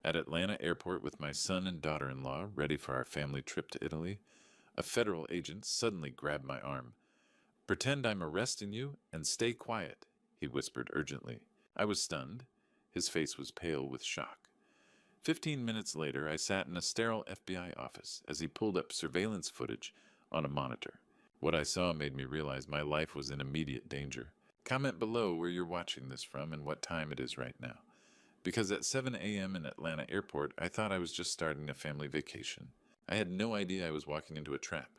At Atlanta Airport with my son and daughter-in-law, ready for our family trip to Italy, a federal agent suddenly grabbed my arm. "Pretend I'm arresting you and stay quiet," he whispered urgently. I was stunned. His face was pale with shock. 15 minutes later, I sat in a sterile FBI office as he pulled up surveillance footage on a monitor. What I saw made me realize my life was in immediate danger. Comment below where you're watching this from and what time it is right now. Because at 7 a.m. in Atlanta Airport, I thought I was just starting a family vacation. I had no idea I was walking into a trap.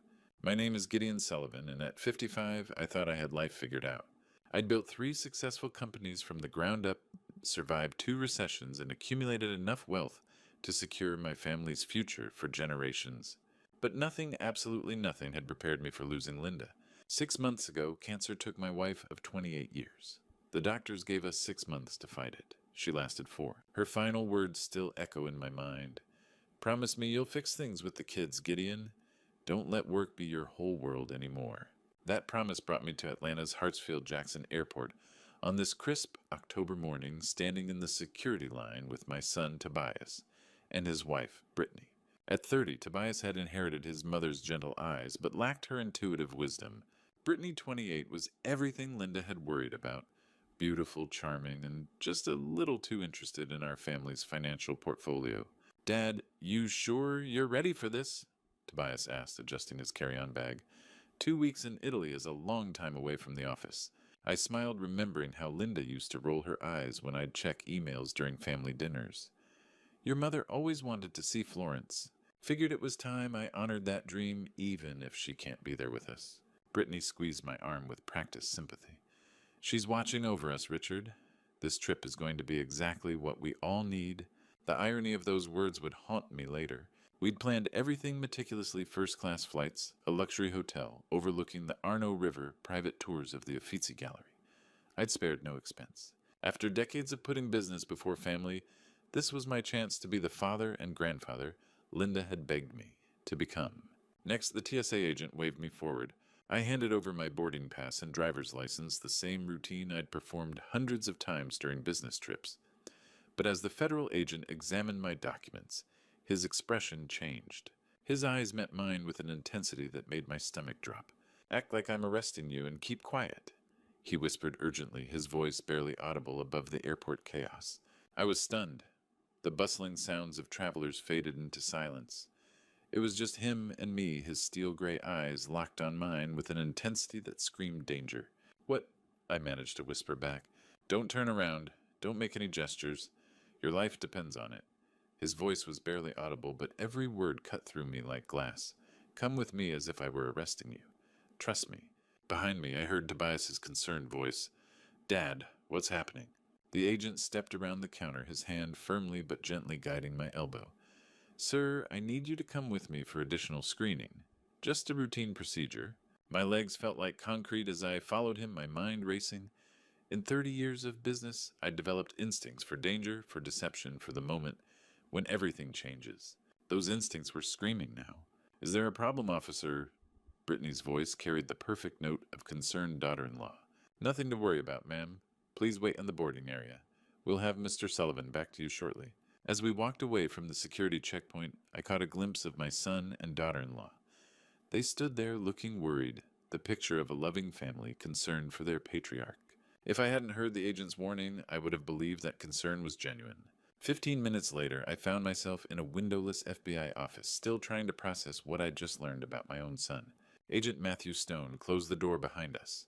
My name is Gideon Sullivan, and at 55, I thought I had life figured out. I'd built 3 successful companies from the ground up, survived 2 recessions, and accumulated enough wealth to secure my family's future for generations. But nothing, absolutely nothing, had prepared me for losing Linda. 6 months ago, cancer took my wife of 28 years. The doctors gave us 6 months to fight it. She lasted 4. Her final words still echo in my mind. "Promise me you'll fix things with the kids, Gideon. Don't let work be your whole world anymore." That promise brought me to Atlanta's Hartsfield-Jackson Airport on this crisp October morning, standing in the security line with my son Tobias and his wife Brittany. At 30, Tobias had inherited his mother's gentle eyes, but lacked her intuitive wisdom. Brittany, 28, was everything Linda had worried about. Beautiful, charming, and just a little too interested in our family's financial portfolio. "Dad, you sure you're ready for this?" Tobias asked, adjusting his carry-on bag. 2 weeks in Italy is a long time away from the office. I smiled, remembering how Linda used to roll her eyes when I'd check emails during family dinners. "Your mother always wanted to see Florence. Figured it was time I honored that dream, even if she can't be there with us." Brittany squeezed my arm with practiced sympathy. "She's watching over us, Richard. This trip is going to be exactly what we all need." The irony of those words would haunt me later. We'd planned everything meticulously: first-class flights, a luxury hotel overlooking the Arno River, private tours of the Uffizi Gallery. I'd spared no expense. After decades of putting business before family, this was my chance to be the father and grandfather Linda had begged me to become. Next, the TSA agent waved me forward. I handed over my boarding pass and driver's license, the same routine I'd performed hundreds of times during business trips. But as the federal agent examined my documents, his expression changed. His eyes met mine with an intensity that made my stomach drop. "Act like I'm arresting you and keep quiet," he whispered urgently, his voice barely audible above the airport chaos. I was stunned. The bustling sounds of travelers faded into silence. It was just him and me, his steel-gray eyes locked on mine with an intensity that screamed danger. "What?" I managed to whisper back. "Don't turn around. Don't make any gestures. Your life depends on it." His voice was barely audible, but every word cut through me like glass. "Come with me as if I were arresting you. Trust me." Behind me, I heard Tobias's concerned voice. "Dad, what's happening?" The agent stepped around the counter, his hand firmly but gently guiding my elbow. "Sir, I need you to come with me for additional screening. Just a routine procedure." My legs felt like concrete as I followed him, my mind racing. In 30 years of business, I'd developed instincts for danger, for deception, for the moment when everything changes. Those instincts were screaming now. "Is there a problem, officer?" Brittany's voice carried the perfect note of concerned daughter-in-law. "Nothing to worry about, ma'am. Please wait in the boarding area. We'll have Mr. Sullivan back to you shortly." As we walked away from the security checkpoint, I caught a glimpse of my son and daughter-in-law. They stood there looking worried, the picture of a loving family concerned for their patriarch. If I hadn't heard the agent's warning, I would have believed that concern was genuine. 15 minutes later, I found myself in a windowless FBI office, still trying to process what I'd just learned about my own son. Agent Matthew Stone closed the door behind us.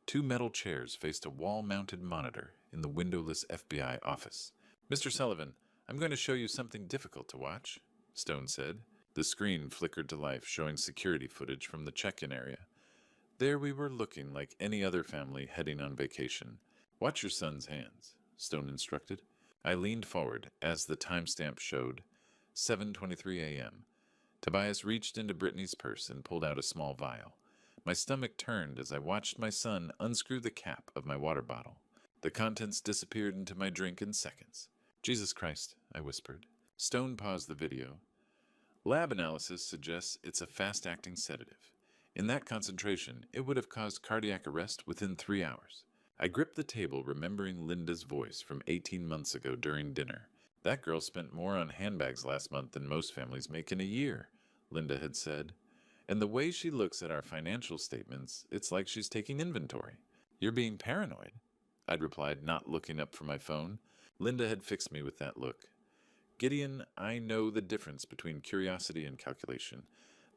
2 metal chairs faced a wall-mounted monitor in the windowless FBI office. "Mr. Sullivan, I'm going to show you something difficult to watch," Stone said. The screen flickered to life, showing security footage from the check-in area. There we were, looking like any other family heading on vacation. "Watch your son's hands," Stone instructed. I leaned forward as the timestamp showed 7:23 a.m. Tobias reached into Brittany's purse and pulled out a small vial. My stomach turned as I watched my son unscrew the cap of my water bottle. The contents disappeared into my drink in seconds. "Jesus Christ," I whispered. Stone paused the video. "Lab analysis suggests it's a fast-acting sedative. In that concentration, it would have caused cardiac arrest within 3 hours." I gripped the table, remembering Linda's voice from 18 months ago during dinner. That girl spent more on handbags last month than most families make in a year, Linda had said. And the way she looks at our financial statements, it's like she's taking inventory. You're being paranoid, I'd replied, not looking up from my phone. Linda had fixed me with that look. Gideon, I know the difference between curiosity and calculation.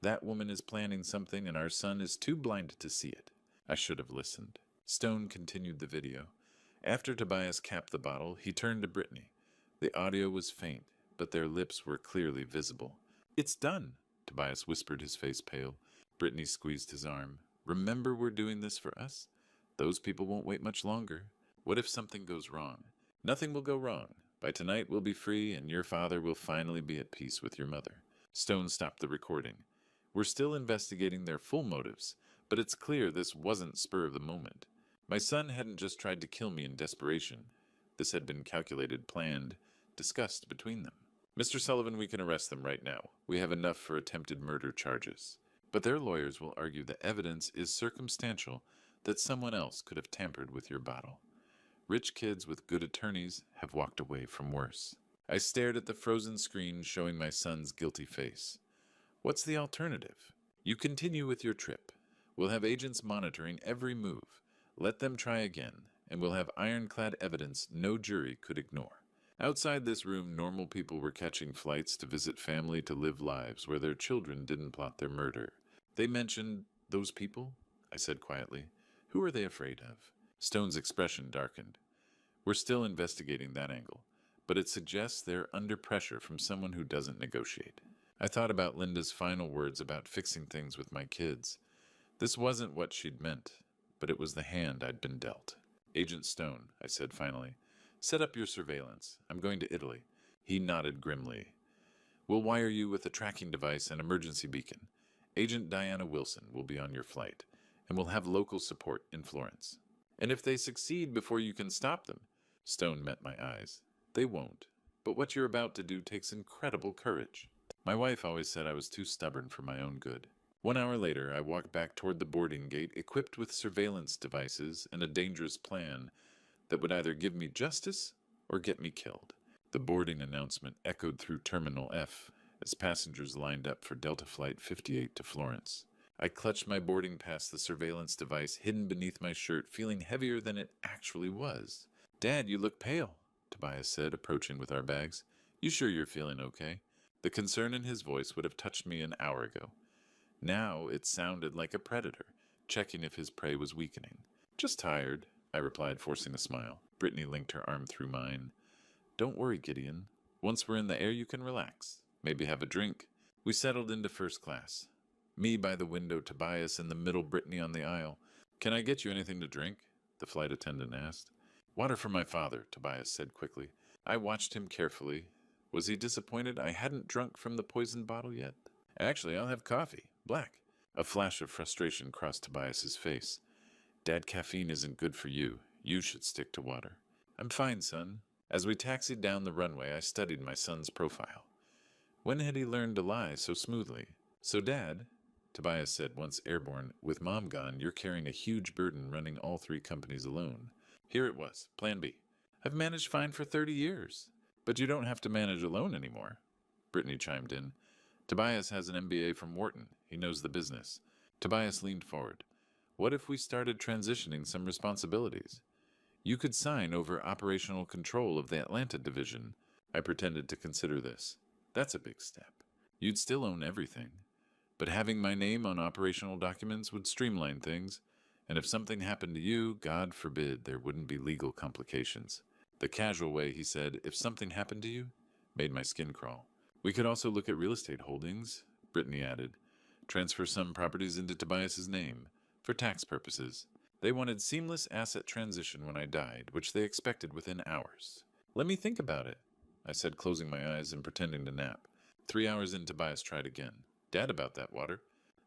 That woman is planning something, and our son is too blinded to see it. I should have listened. Stone continued the video. After Tobias capped the bottle, he turned to Brittany. The audio was faint, but their lips were clearly visible. It's done, Tobias whispered, his face pale. Brittany squeezed his arm. Remember, we're doing this for us? Those people won't wait much longer. What if something goes wrong? Nothing will go wrong. By tonight we'll be free, and your father will finally be at peace with your mother. Stone stopped the recording. We're still investigating their full motives, but it's clear this wasn't spur of the moment. My son hadn't just tried to kill me in desperation. This had been calculated, planned, discussed between them. Mr. Sullivan, we can arrest them right now. We have enough for attempted murder charges. But their lawyers will argue the evidence is circumstantial that someone else could have tampered with your bottle. Rich kids with good attorneys have walked away from worse. I stared at the frozen screen showing my son's guilty face. What's the alternative? You continue with your trip. We'll have agents monitoring every move. Let them try again, and we'll have ironclad evidence no jury could ignore. Outside this room, normal people were catching flights to visit family, to live lives where their children didn't plot their murder. They mentioned those people, I said quietly. Who are they afraid of? Stone's expression darkened. We're still investigating that angle, but it suggests they're under pressure from someone who doesn't negotiate. I thought about Linda's final words about fixing things with my kids. This wasn't what she'd meant, but it was the hand I'd been dealt. Agent Stone, I said finally, set up your surveillance. I'm going to Italy. He nodded grimly. We'll wire you with a tracking device and emergency beacon. Agent Diana Wilson will be on your flight, and we'll have local support in Florence. And if they succeed before you can stop them, Stone met my eyes. They won't. But what you're about to do takes incredible courage. My wife always said I was too stubborn for my own good. 1 hour later, I walked back toward the boarding gate, equipped with surveillance devices and a dangerous plan that would either give me justice or get me killed. The boarding announcement echoed through Terminal F as passengers lined up for Delta Flight 58 to Florence. I clutched my boarding pass, the surveillance device hidden beneath my shirt, feeling heavier than it actually was. Dad, you look pale, Tobias said, approaching with our bags. You sure you're feeling okay? The concern in his voice would have touched me an hour ago. Now it sounded like a predator, checking if his prey was weakening. Just tired, I replied, forcing a smile. Brittany linked her arm through mine. Don't worry, Gideon. Once we're in the air, you can relax. Maybe have a drink. We settled into first class. Me by the window, Tobias in the middle, Brittany on the aisle. Can I get you anything to drink? The flight attendant asked. Water for my father, Tobias said quickly. I watched him carefully. Was he disappointed I hadn't drunk from the poison bottle yet? Actually, I'll have coffee. Black. A flash of frustration crossed Tobias's face. Dad, caffeine isn't good for you. You should stick to water. I'm fine, son. As we taxied down the runway, I studied my son's profile. When had he learned to lie so smoothly? So, Dad, Tobias said once airborne, with Mom gone, you're carrying a huge burden running all 3 companies alone. Here it was, Plan B. I've managed fine for 30 years. But you don't have to manage alone anymore. Brittany chimed in. Tobias has an MBA from Wharton. He knows the business. Tobias leaned forward. What if we started transitioning some responsibilities? You could sign over operational control of the Atlanta division. I pretended to consider this. That's a big step. You'd still own everything. But having my name on operational documents would streamline things, and if something happened to you, God forbid, there wouldn't be legal complications. The casual way he said, if something happened to you, made my skin crawl. We could also look at real estate holdings, Brittany added. Transfer some properties into Tobias's name, for tax purposes. They wanted seamless asset transition when I died, which they expected within hours. Let me think about it, I said, closing my eyes and pretending to nap. 3 hours in, Tobias tried again. Dad, about that water.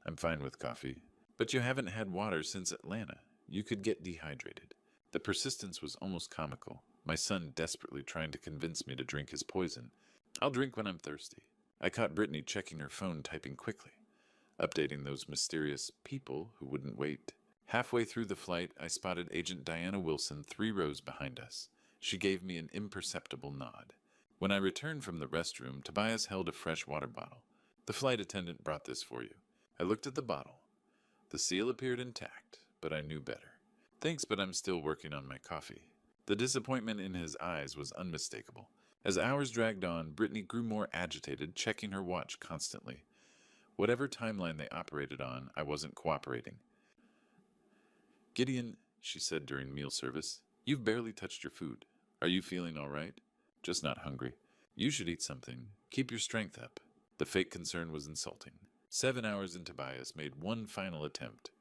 I'm fine with coffee. But you haven't had water since Atlanta. You could get dehydrated. The persistence was almost comical. My son desperately trying to convince me to drink his poison. I'll drink when I'm thirsty. I caught Brittany checking her phone, typing quickly, updating those mysterious people who wouldn't wait. Halfway through the flight, I spotted Agent Diana Wilson 3 rows behind us. She gave me an imperceptible nod. When I returned from the restroom, Tobias held a fresh water bottle. The flight attendant brought this for you. I looked at the bottle. The seal appeared intact, but I knew better. Thanks, but I'm still working on my coffee. The disappointment in his eyes was unmistakable. As hours dragged on, Brittany grew more agitated, checking her watch constantly. Whatever timeline they operated on, I wasn't cooperating. Gideon, she said during meal service, you've barely touched your food. Are you feeling all right? Just not hungry. You should eat something. Keep your strength up. The fake concern was insulting. 7 hours and Tobias made one final attempt.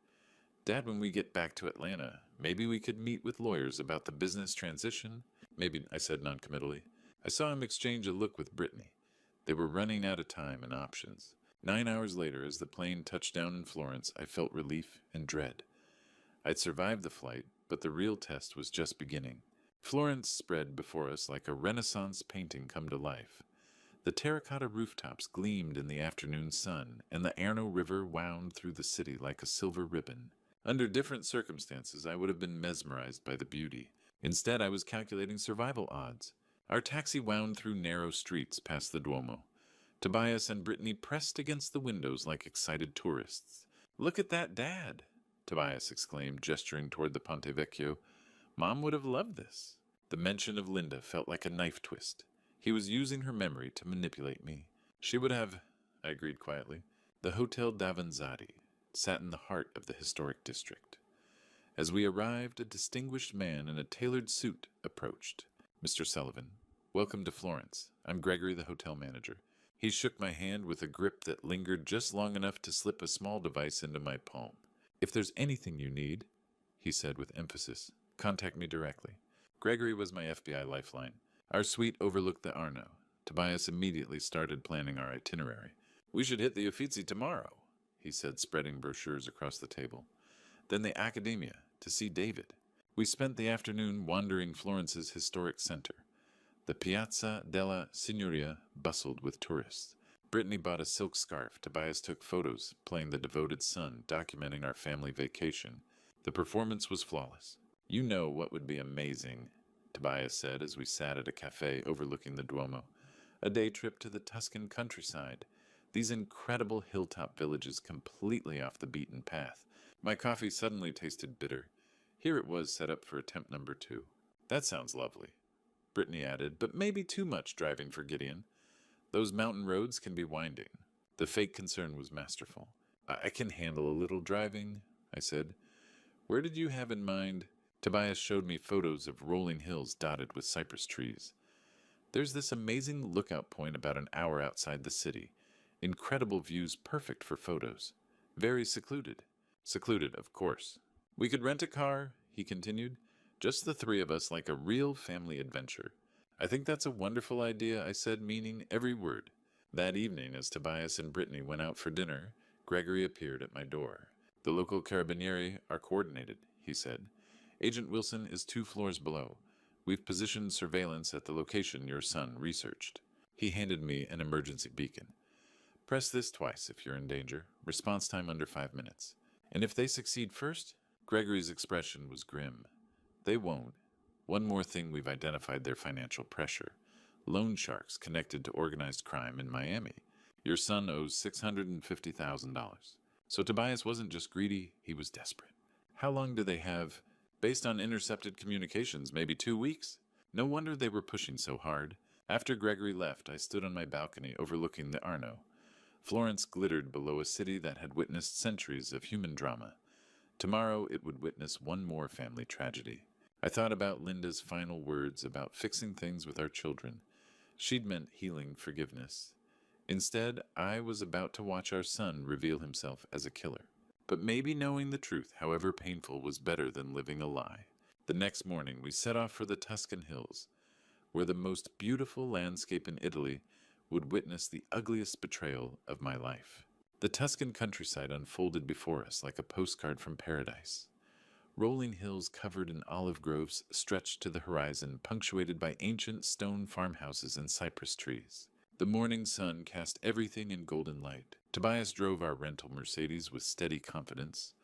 Dad, when we get back to Atlanta, maybe we could meet with lawyers about the business transition? Maybe, I said noncommittally. I saw him exchange a look with Brittany. They were running out of time and options. 9 hours later, as the plane touched down in Florence, I felt relief and dread. I'd survived the flight, but the real test was just beginning. Florence spread before us like a Renaissance painting come to life. The terracotta rooftops gleamed in the afternoon sun, and the Arno River wound through the city like a silver ribbon. Under different circumstances, I would have been mesmerized by the beauty. Instead, I was calculating survival odds. Our taxi wound through narrow streets past the Duomo. Tobias and Brittany pressed against the windows like excited tourists. "Look at that, Dad!" Tobias exclaimed, gesturing toward the Ponte Vecchio. "Mom would have loved this." The mention of Linda felt like a knife twist. He was using her memory to manipulate me. She would have, I agreed quietly. The Hotel Davanzati sat in the heart of the historic district. As we arrived, a distinguished man in a tailored suit approached. "Mr. Sullivan, welcome to Florence. I'm Gregory, the hotel manager." He shook my hand with a grip that lingered just long enough to slip a small device into my palm. "If there's anything you need," he said with emphasis, "contact me directly." Gregory was my FBI lifeline. Our suite overlooked the Arno. Tobias immediately started planning our itinerary. "We should hit the Uffizi tomorrow," he said, spreading brochures across the table. "Then the Accademia, to see David." We spent the afternoon wandering Florence's historic center. The Piazza della Signoria bustled with tourists. Brittany bought a silk scarf. Tobias took photos, playing the devoted son, documenting our family vacation. The performance was flawless. "You know what would be amazing," Tobias said as we sat at a cafe overlooking the Duomo. "A day trip to the Tuscan countryside. These incredible hilltop villages completely off the beaten path." My coffee suddenly tasted bitter. Here it was set up for attempt number 2. "That sounds lovely," Brittany added, "but maybe too much driving for Gideon. Those mountain roads can be winding." The fake concern was masterful. I can handle a little driving," I said. "Where did you have in mind?" Tobias showed me photos of rolling hills dotted with cypress trees. "There's this amazing lookout point about an hour outside the city. Incredible views, perfect for photos. Very secluded." "Secluded, of course. We could rent a car," he continued. "Just the 3 of us, like a real family adventure." "I think that's a wonderful idea," I said, meaning every word. That evening, as Tobias and Brittany went out for dinner, Gregory appeared at my door. "The local carabinieri are coordinated," he said. "Agent Wilson is 2 floors below. We've positioned surveillance at the location your son researched." He handed me an emergency beacon. "Press this twice if you're in danger. Response time under 5 minutes. And if they succeed first?" Gregory's expression was grim. "They won't. One more thing, we've identified their financial pressure. Loan sharks connected to organized crime in Miami. Your son owes $650,000. So Tobias wasn't just greedy, he was desperate. How long do they have? Based on intercepted communications, maybe 2 weeks? No wonder they were pushing so hard. After Gregory left, I stood on my balcony overlooking the Arno. Florence glittered below a city that had witnessed centuries of human drama. Tomorrow it would witness one more family tragedy. I thought about Linda's final words about fixing things with our children. She'd meant healing forgiveness. Instead, I was about to watch our son reveal himself as a killer. But maybe knowing the truth, however painful, was better than living a lie. The next morning, we set off for the Tuscan hills, where the most beautiful landscape in Italy would witness the ugliest betrayal of my life. The Tuscan countryside unfolded before us like a postcard from paradise. Rolling hills covered in olive groves stretched to the horizon, punctuated by ancient stone farmhouses and cypress trees. The morning sun cast everything in golden light. Tobias drove our rental Mercedes with steady confidence.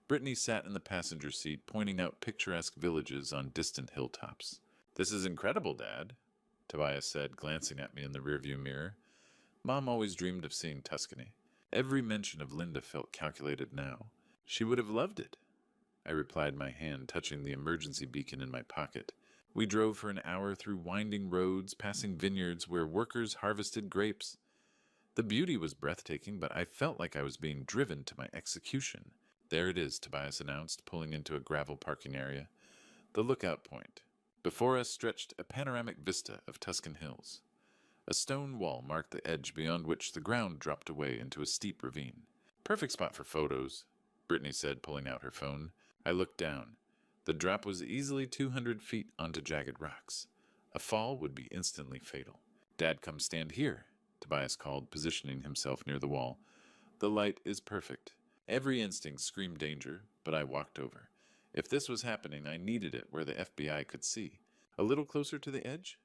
Brittany sat in the passenger seat, pointing out picturesque villages on distant hilltops. "This is incredible, Dad," Tobias said, glancing at me in the rearview mirror. Mom always dreamed of seeing Tuscany. Every mention of Linda felt calculated now. She would have loved it, I replied, my hand touching the emergency beacon in my pocket. We drove for an hour through winding roads, passing vineyards where workers harvested grapes. The beauty was breathtaking, but I felt like I was being driven to my execution. There it is, Tobias announced, pulling into a gravel parking area. The lookout point. Before us stretched a panoramic vista of Tuscan hills. A stone wall marked the edge beyond which the ground dropped away into a steep ravine. Perfect spot for photos, Brittany said, pulling out her phone. I looked down. The drop was easily 200 feet onto jagged rocks. A fall would be instantly fatal. Dad, come stand here, Tobias called, positioning himself near the wall. The light is perfect. Every instinct screamed danger, but I walked over. If this was happening, I needed it where the FBI could see. A little closer to the edge?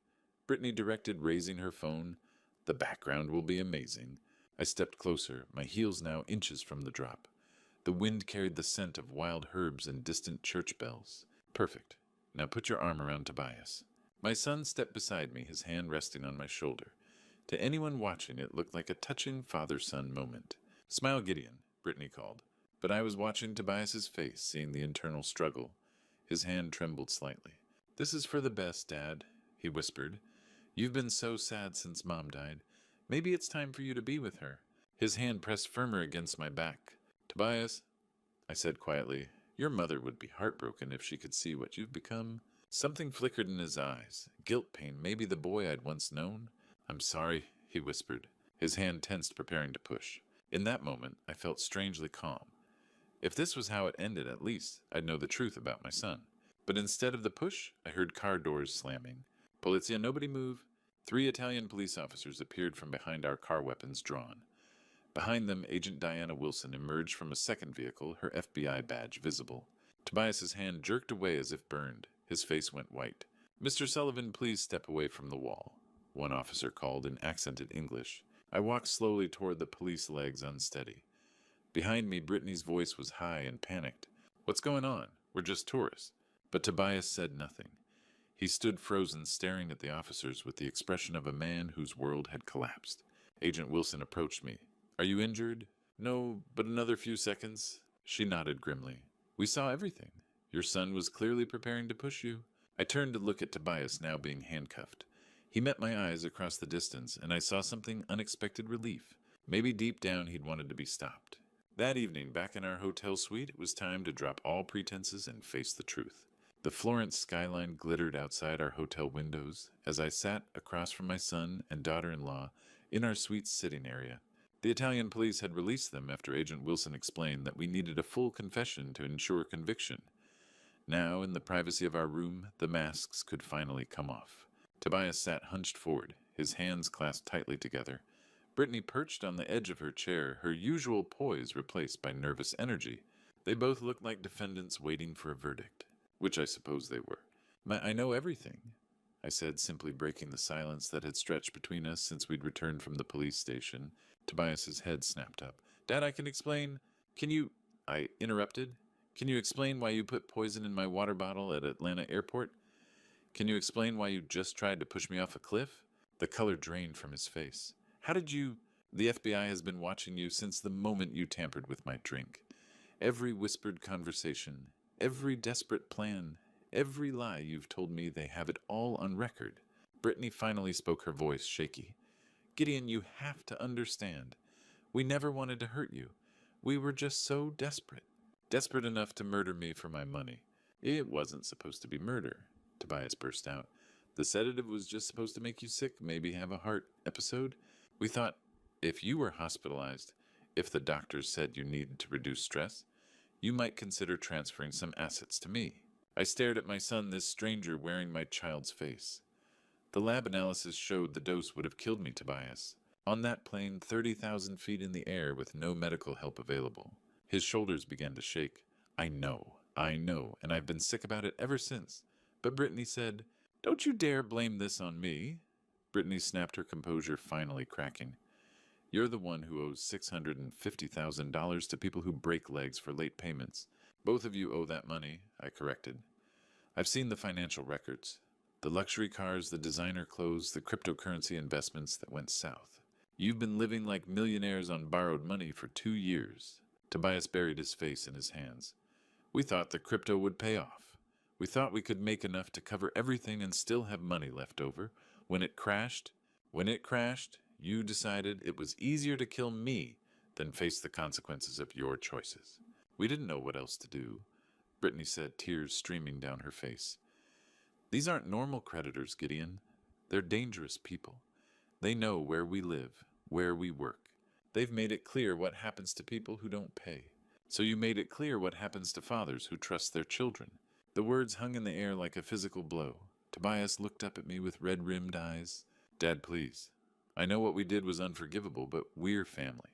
Brittany directed, raising her phone. The background will be amazing. I stepped closer, my heels now inches from the drop. The wind carried the scent of wild herbs and distant church bells. Perfect. Now put your arm around Tobias. My son stepped beside me, his hand resting on my shoulder. To anyone watching, it looked like a touching father-son moment. Smile, Gideon, Brittany called. But I was watching Tobias's face, seeing the internal struggle. His hand trembled slightly. This is for the best, Dad, he whispered. You've been so sad since Mom died. Maybe it's time for you to be with her. His hand pressed firmer against my back. Tobias, I said quietly, your mother would be heartbroken if she could see what you've become. Something flickered in his eyes. Guilt pain, maybe the boy I'd once known. I'm sorry, he whispered. His hand tensed, preparing to push. In that moment, I felt strangely calm. If this was how it ended, at least, I'd know the truth about my son. But instead of the push, I heard car doors slamming. Polizia, nobody move. 3 Italian police officers appeared from behind our car, weapons drawn. Behind them, Agent Diana Wilson emerged from a second vehicle, her FBI badge visible. Tobias's hand jerked away as if burned. His face went white. Mr. Sullivan, please step away from the wall, one officer called in accented English. I walked slowly toward the police, legs unsteady. Behind me, Brittany's voice was high and panicked. What's going on? We're just tourists. But Tobias said nothing. He stood frozen, staring at the officers with the expression of a man whose world had collapsed. Agent Wilson approached me. Are you injured? No, but another few seconds. She nodded grimly. We saw everything. Your son was clearly preparing to push you. I turned to look at Tobias, now being handcuffed. He met my eyes across the distance, and I saw something unexpected relief. Maybe deep down he'd wanted to be stopped. That evening, back in our hotel suite, it was time to drop all pretenses and face the truth. The Florence skyline glittered outside our hotel windows as I sat across from my son and daughter-in-law in our suite's sitting area. The Italian police had released them after Agent Wilson explained that we needed a full confession to ensure conviction. Now, in the privacy of our room, the masks could finally come off. Tobias sat hunched forward, his hands clasped tightly together. Brittany perched on the edge of her chair, her usual poise replaced by nervous energy. They both looked like defendants waiting for a verdict, which I suppose they were. I know everything, I said, simply breaking the silence that had stretched between us since we'd returned from the police station. Tobias's head snapped up. Dad, I can explain. Can you... I interrupted. Can you explain why you put poison in my water bottle at Atlanta Airport? Can you explain why you just tried to push me off a cliff? The color drained from his face. How did you... The FBI has been watching you since the moment you tampered with my drink. Every whispered conversation, every desperate plan, every lie you've told me, they have it all on record. Brittany finally spoke, her voice shaky. Gideon, you have to understand. We never wanted to hurt you. We were just so desperate. Desperate enough to murder me for my money. It wasn't supposed to be murder, Tobias burst out. The sedative was just supposed to make you sick, maybe have a heart episode. We thought, if you were hospitalized, if the doctors said you needed to reduce stress, you might consider transferring some assets to me. I stared at my son, this stranger wearing my child's face. The lab analysis showed the dose would have killed me, Tobias. On that plane, 30,000 feet in the air with no medical help available. His shoulders began to shake. I know, and I've been sick about it ever since. But Brittany said, Don't you dare blame this on me. Brittany snapped, her composure finally cracking. You're the one who owes $650,000 to people who break legs for late payments. Both of you owe that money, I corrected. I've seen the financial records. The luxury cars, the designer clothes, the cryptocurrency investments that went south. You've been living like millionaires on borrowed money for 2 years. Tobias buried his face in his hands. We thought the crypto would pay off. We thought we could make enough to cover everything and still have money left over. When it crashed, you decided it was easier to kill me than face the consequences of your choices. We didn't know what else to do, Brittany said, tears streaming down her face. These aren't normal creditors, Gideon. They're dangerous people. They know where we live, where we work. They've made it clear what happens to people who don't pay. So you made it clear what happens to fathers who trust their children. The words hung in the air like a physical blow. Tobias looked up at me with red-rimmed eyes. Dad, please. I know what we did was unforgivable, but we're family.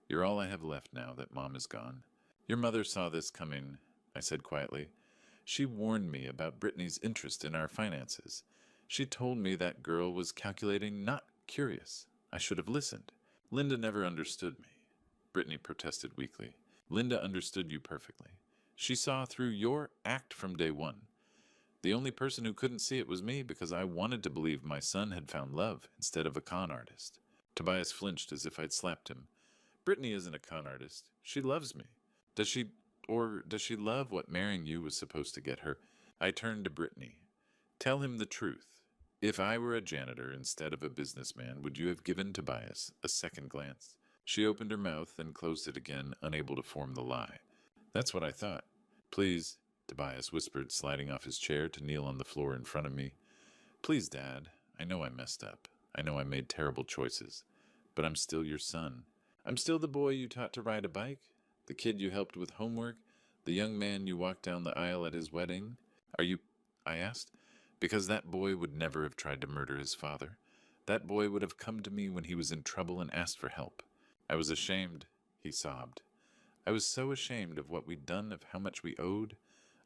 You're all I have left now that Mom is gone. Your mother saw this coming, I said quietly. She warned me about Brittany's interest in our finances. She told me that girl was calculating, not curious. I should have listened. Linda never understood me, Brittany protested weakly. Linda understood you perfectly. She saw through your act from day one. The only person who couldn't see it was me because I wanted to believe my son had found love instead of a con artist. Tobias flinched as if I'd slapped him. Brittany isn't a con artist. She loves me. Does she love what marrying you was supposed to get her? I turned to Brittany. Tell him the truth. If I were a janitor instead of a businessman, would you have given Tobias a second glance? She opened her mouth and closed it again, unable to form the lie. That's what I thought. Please, Tobias whispered, sliding off his chair to kneel on the floor in front of me. Please, Dad. I know I messed up. I know I made terrible choices. But I'm still your son. I'm still the boy you taught to ride a bike, the kid you helped with homework, the young man you walked down the aisle at his wedding. Are you? I asked. Because that boy would never have tried to murder his father. That boy would have come to me when he was in trouble and asked for help. I was ashamed, he sobbed. I was so ashamed of what we'd done, of how much we owed.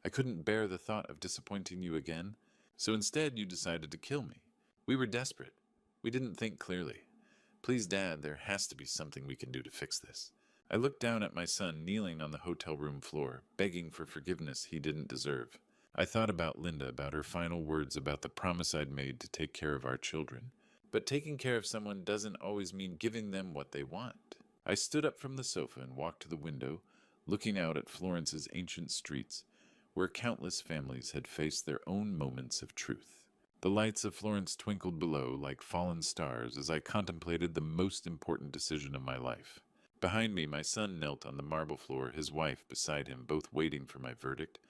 I couldn't bear the thought of disappointing you again. So instead you decided to kill me. We were desperate. We didn't think clearly. Please, Dad, there has to be something we can do to fix this. I looked down at my son kneeling on the hotel room floor, begging for forgiveness he didn't deserve. I thought about Linda, about her final words, about the promise I'd made to take care of our children. But taking care of someone doesn't always mean giving them what they want. I stood up from the sofa and walked to the window, looking out at Florence's ancient streets, where countless families had faced their own moments of truth. The lights of Florence twinkled below like fallen stars as I contemplated the most important decision of my life. Behind me, my son knelt on the marble floor, his wife beside him, both waiting for my verdict,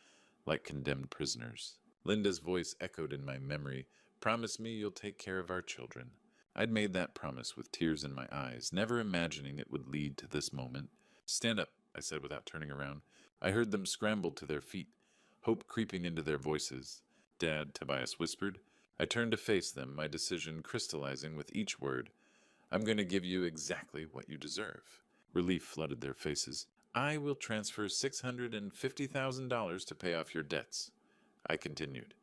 like condemned prisoners. Linda's voice echoed in my memory. Promise me you'll take care of our children. I'd made that promise with tears in my eyes, never imagining it would lead to this moment. Stand up, I said without turning around. I heard them scramble to their feet, hope creeping into their voices. Dad, Tobias whispered. I turned to face them, my decision crystallizing with each word. I'm going to give you exactly what you deserve. Relief flooded their faces. I will transfer $650,000 to pay off your debts. I continued.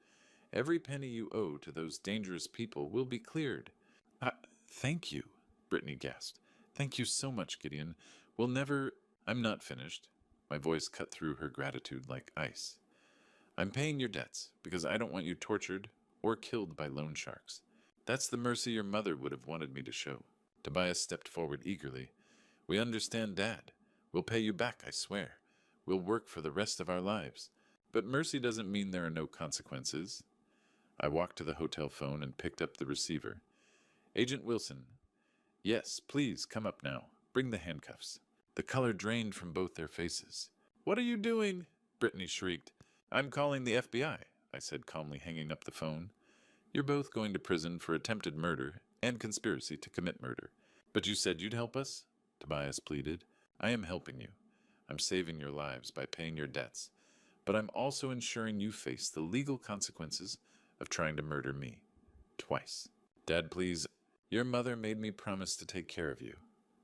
Every penny you owe to those dangerous people will be cleared. Thank you, Brittany gasped. Thank you so much, Gideon. We'll never... I'm not finished. My voice cut through her gratitude like ice. I'm paying your debts because I don't want you tortured or killed by loan sharks. That's the mercy your mother would have wanted me to show. Tobias stepped forward eagerly. We understand, Dad. We'll pay you back, I swear. We'll work for the rest of our lives. But mercy doesn't mean there are no consequences. I walked to the hotel phone and picked up the receiver. Agent Wilson. Yes, please, come up now. Bring the handcuffs. The color drained from both their faces. What are you doing? Brittany shrieked. I'm calling the FBI, I said calmly, hanging up the phone. You're both going to prison for attempted murder and conspiracy to commit murder. But you said you'd help us? Tobias pleaded. I am helping you. I'm saving your lives by paying your debts. But I'm also ensuring you face the legal consequences of trying to murder me. Twice. Dad, please. Your mother made me promise to take care of you.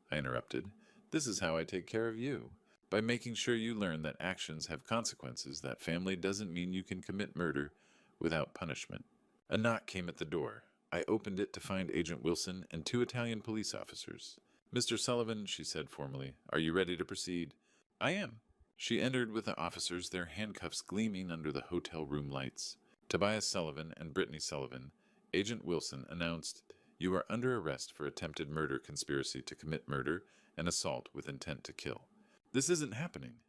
I interrupted. This is how I take care of you. By making sure you learn that actions have consequences, that family doesn't mean you can commit murder without punishment. A knock came at the door. I opened it to find Agent Wilson and 2 Italian police officers. Mr. Sullivan, she said formally, are you ready to proceed? I am. She entered with the officers, their handcuffs gleaming under the hotel room lights. Tobias Sullivan and Brittany Sullivan, Agent Wilson announced, "You are under arrest for attempted murder conspiracy to commit murder and assault with intent to kill." "This isn't happening,"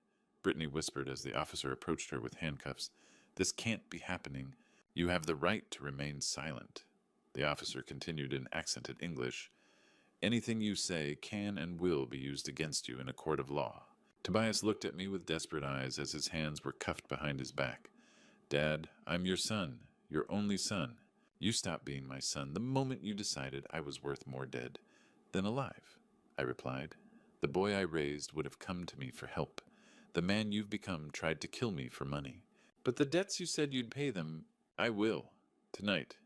Brittany whispered as the officer approached her with handcuffs. "This can't be happening. You have the right to remain silent." The officer continued in accented English, "Anything you say can and will be used against you in a court of law." Tobias looked at me with desperate eyes as his hands were cuffed behind his back. "Dad, I'm your son, your only son. You stopped being my son the moment you decided I was worth more dead than alive," I replied. "The boy I raised would have come to me for help. The man you've become tried to kill me for money. But the debts you said you'd pay them, I will. Tonight.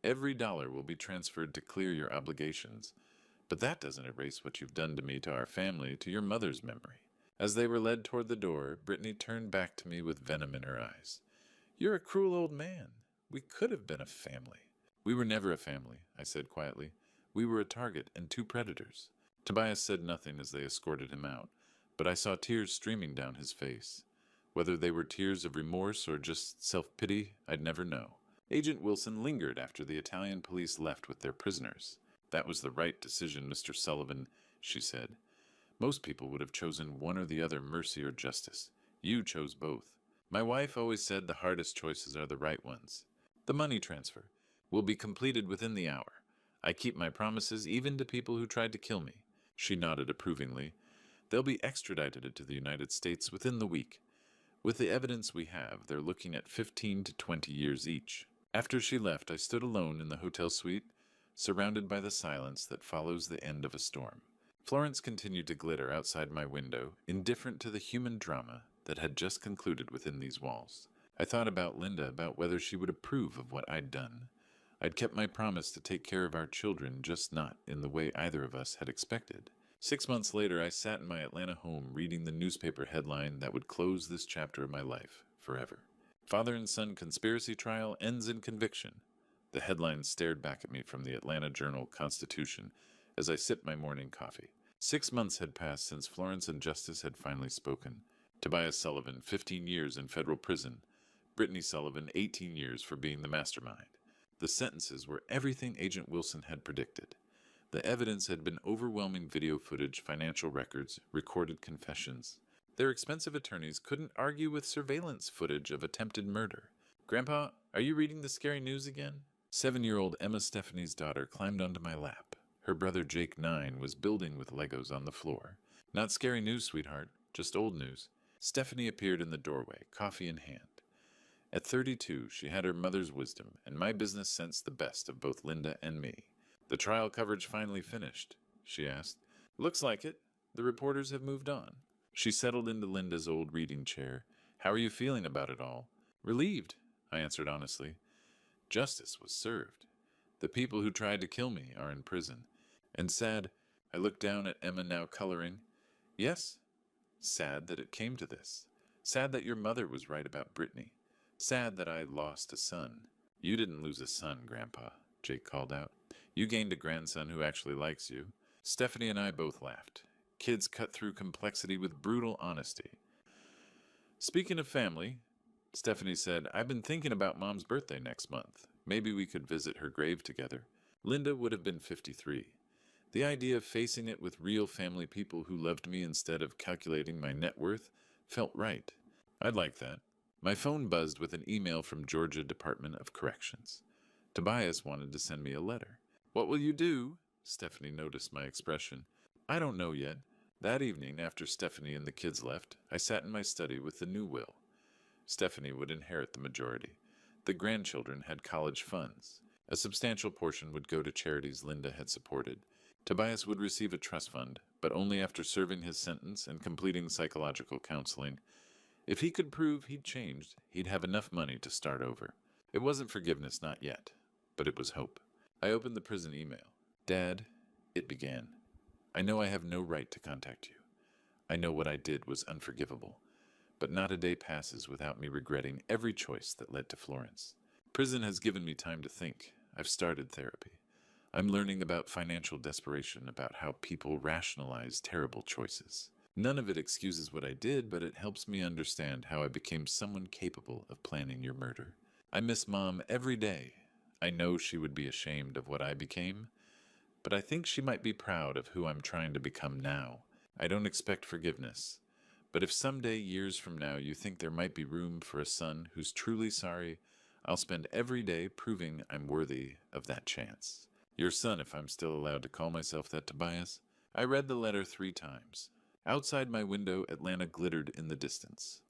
Every dollar will be transferred to clear your obligations. But that doesn't erase what you've done to me, to our family, to your mother's memory." As they were led toward the door, Brittany turned back to me with venom in her eyes. "You're a cruel old man. We could have been a family." "We were never a family," I said quietly. "We were a target and two predators." Tobias said nothing as they escorted him out, but I saw tears streaming down his face. Whether they were tears of remorse or just self-pity, I'd never know. Agent Wilson lingered after the Italian police left with their prisoners. "That was the right decision, Mr. Sullivan," she said. "Most people would have chosen one or the other, mercy or justice. You chose both. My wife always said the hardest choices are the right ones. The money transfer will be completed within the hour. I keep my promises even to people who tried to kill me." She nodded approvingly. "They'll be extradited to the United States within the week. With the evidence we have, they're looking at 15 to 20 years each." After she left, I stood alone in the hotel suite, surrounded by the silence that follows the end of a storm. Florence continued to glitter outside my window, indifferent to the human drama that had just concluded within these walls. I thought about Linda, about whether she would approve of what I'd done. I'd kept my promise to take care of our children, just not in the way either of us had expected. 6 months later, I sat in my Atlanta home reading the newspaper headline that would close this chapter of my life forever. "Father and son conspiracy trial ends in conviction." The headline stared back at me from the Atlanta Journal-Constitution as I sipped my morning coffee. 6 months had passed since Florence and Justice had finally spoken. Tobias Sullivan, 15 years in federal prison. Brittany Sullivan, 18 years for being the mastermind. The sentences were everything Agent Wilson had predicted. The evidence had been overwhelming video footage, financial records, recorded confessions. Their expensive attorneys couldn't argue with surveillance footage of attempted murder. "Grandpa, are you reading the scary news again?" 7-year-old Emma Stephanie's daughter climbed onto my lap. Her brother Jake, 9, was building with Legos on the floor. "Not scary news, sweetheart, just old news." Stephanie appeared in the doorway, coffee in hand. At 32, she had her mother's wisdom, and my business sense the best of both Linda and me. "The trial coverage finally finished?" she asked. "Looks like it. The reporters have moved on." She settled into Linda's old reading chair. "How are you feeling about it all?" "Relieved," I answered honestly. Justice was served. The people who tried to kill me are in prison. And sad, I looked down at Emma, now coloring. "Yes, sad that it came to this. Sad that your mother was right about Brittany. Sad that I lost a son." "You didn't lose a son, Grandpa," Jake called out. "You gained a grandson who actually likes you." Stephanie and I both laughed. Kids cut through complexity with brutal honesty. "Speaking of family," Stephanie said, "I've been thinking about Mom's birthday next month. Maybe we could visit her grave together." Linda would have been 53. The idea of facing it with real family people who loved me instead of calculating my net worth felt right. I'd like that. My phone buzzed with an email from Georgia Department of Corrections. Tobias wanted to send me a letter. "What will you do?" Stephanie noticed my expression. "I don't know yet." That evening, after Stephanie and the kids left, I sat in my study with the new will. Stephanie would inherit the majority. The grandchildren had college funds. A substantial portion would go to charities Linda had supported. Tobias would receive a trust fund, but only after serving his sentence and completing psychological counseling. If he could prove he'd changed, he'd have enough money to start over. It wasn't forgiveness, not yet, but it was hope. I opened the prison email. "Dad," it began, "I know I have no right to contact you. I know what I did was unforgivable, but not a day passes without me regretting every choice that led to Florence. Prison has given me time to think. I've started therapy. I'm learning about financial desperation, about how people rationalize terrible choices. None of it excuses what I did, but it helps me understand how I became someone capable of planning your murder. I miss Mom every day. I know she would be ashamed of what I became, but I think she might be proud of who I'm trying to become now. I don't expect forgiveness, but if someday, years from now, you think there might be room for a son who's truly sorry, I'll spend every day proving I'm worthy of that chance. Your son, if I'm still allowed to call myself that, Tobias. I read the letter 3 times. Outside my window, Atlanta glittered in the distance.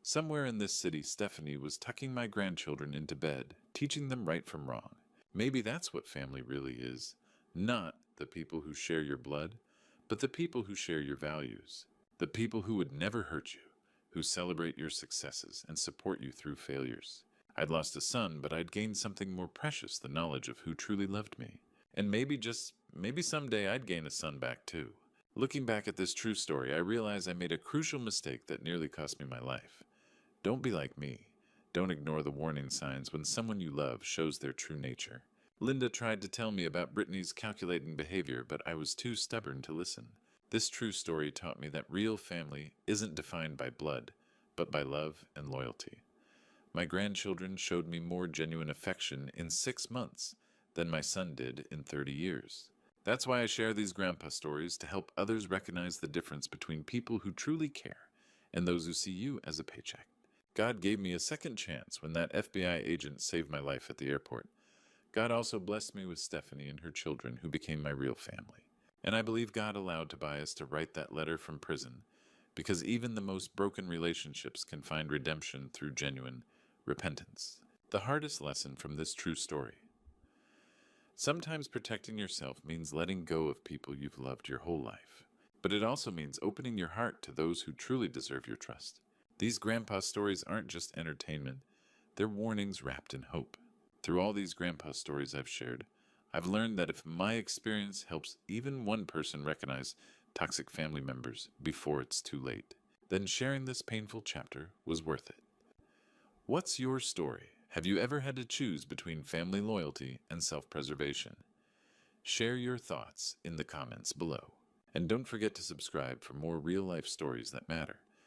Somewhere in this city, Stephanie was tucking my grandchildren into bed, teaching them right from wrong. Maybe that's what family really is. Not the people who share your blood, but the people who share your values. The people who would never hurt you, who celebrate your successes and support you through failures. I'd lost a son, but I'd gained something more precious, the knowledge of who truly loved me. And maybe someday I'd gain a son back too. Looking back at this true story, I realize I made a crucial mistake that nearly cost me my life. Don't be like me. Don't ignore the warning signs when someone you love shows their true nature. Linda tried to tell me about Brittany's calculating behavior, but I was too stubborn to listen. This true story taught me that real family isn't defined by blood, but by love and loyalty. My grandchildren showed me more genuine affection in 6 months than my son did in 30 years. That's why I share these grandpa stories, to help others recognize the difference between people who truly care and those who see you as a paycheck. God gave me a second chance when that FBI agent saved my life at the airport. God also blessed me with Stephanie and her children, who became my real family. And I believe God allowed Tobias to write that letter from prison, because even the most broken relationships can find redemption through genuine repentance. The hardest lesson from this true story: sometimes protecting yourself means letting go of people you've loved your whole life, but it also means opening your heart to those who truly deserve your trust. These grandpa stories aren't just entertainment, they're warnings wrapped in hope. Through all these grandpa stories I've shared, I've learned that if my experience helps even one person recognize toxic family members before it's too late, then sharing this painful chapter was worth it. What's your story? Have you ever had to choose between family loyalty and self-preservation? Share your thoughts in the comments below. And don't forget to subscribe for more real-life stories that matter.